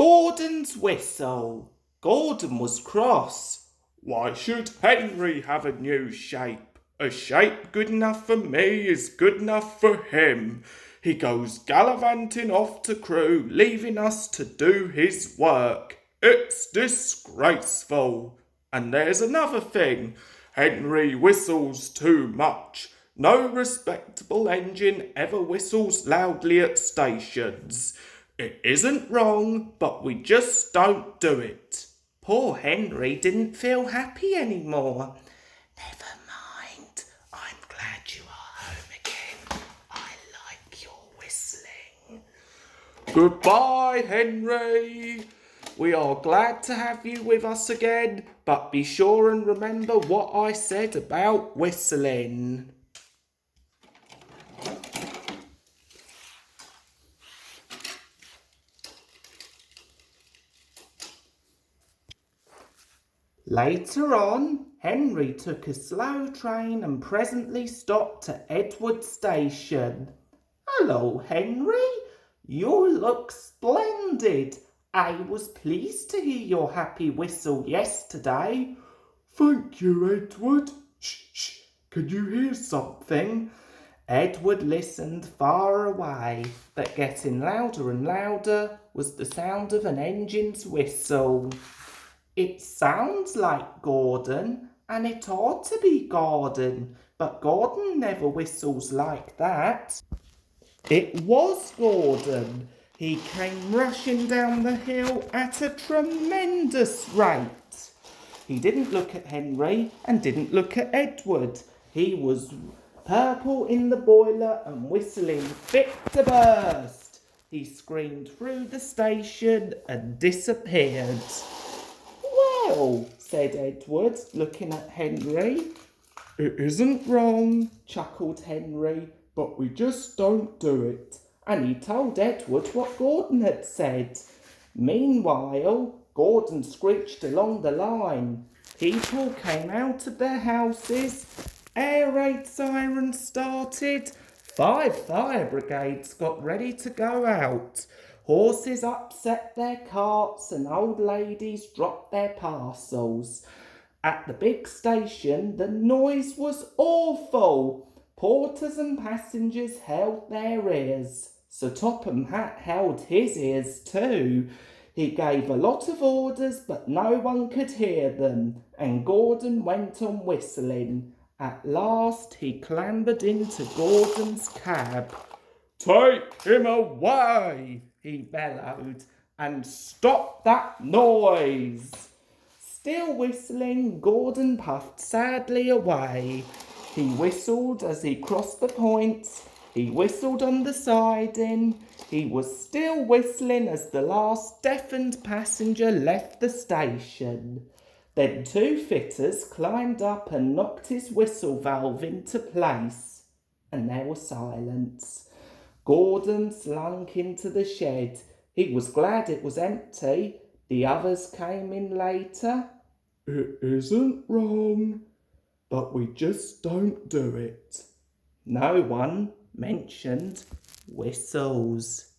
Gordon's whistle. Gordon was cross. Why should Henry have a new shape? A shape good enough for me is good enough for him. He goes gallivanting off to Crewe, leaving us to do his work. It's disgraceful. And there's another thing. Henry whistles too much. No respectable engine ever whistles loudly at stations. It isn't wrong, but we just don't do it. Poor Henry didn't feel happy anymore. Never mind. I'm glad you are home again. I like your whistling. Goodbye, Henry. We are glad to have you with us again, but be sure and remember what I said about whistling. Later on, Henry took a slow train and presently stopped at Edward Station. Hello, Henry. You look splendid. I was pleased to hear your happy whistle yesterday. Thank you, Edward. Shh. Can you hear something? Edward listened far away, but getting louder and louder was the sound of an engine's whistle. It sounds like Gordon, and it ought to be Gordon, but Gordon never whistles like that. It was Gordon. He came rushing down the hill at a tremendous rate. He didn't look at Henry and didn't look at Edward. He was purple in the boiler and whistling fit to burst. He screamed through the station and disappeared. Well, said Edward, looking at Henry. It isn't wrong, chuckled Henry, but we just don't do it. And he told Edward what Gordon had said. Meanwhile, Gordon screeched along the line. People came out of their houses. Air raid sirens started. 5 fire brigades got ready to go out. Horses upset their carts and old ladies dropped their parcels. At the big station, the noise was awful. Porters and passengers held their ears. Sir Topham Hatt held his ears too. He gave a lot of orders, but no one could hear them, and Gordon went on whistling. At last he clambered into Gordon's cab. Take him away, he bellowed, and stop that noise. Still whistling, Gordon puffed sadly away. He whistled as he crossed the points. He whistled on the siding. He was still whistling as the last deafened passenger left the station. Then 2 fitters climbed up and knocked his whistle valve into place. And there was silence. Gordon slunk into the shed. He was glad it was empty. The others came in later. It isn't wrong, but we just don't do it. No one mentioned whistles.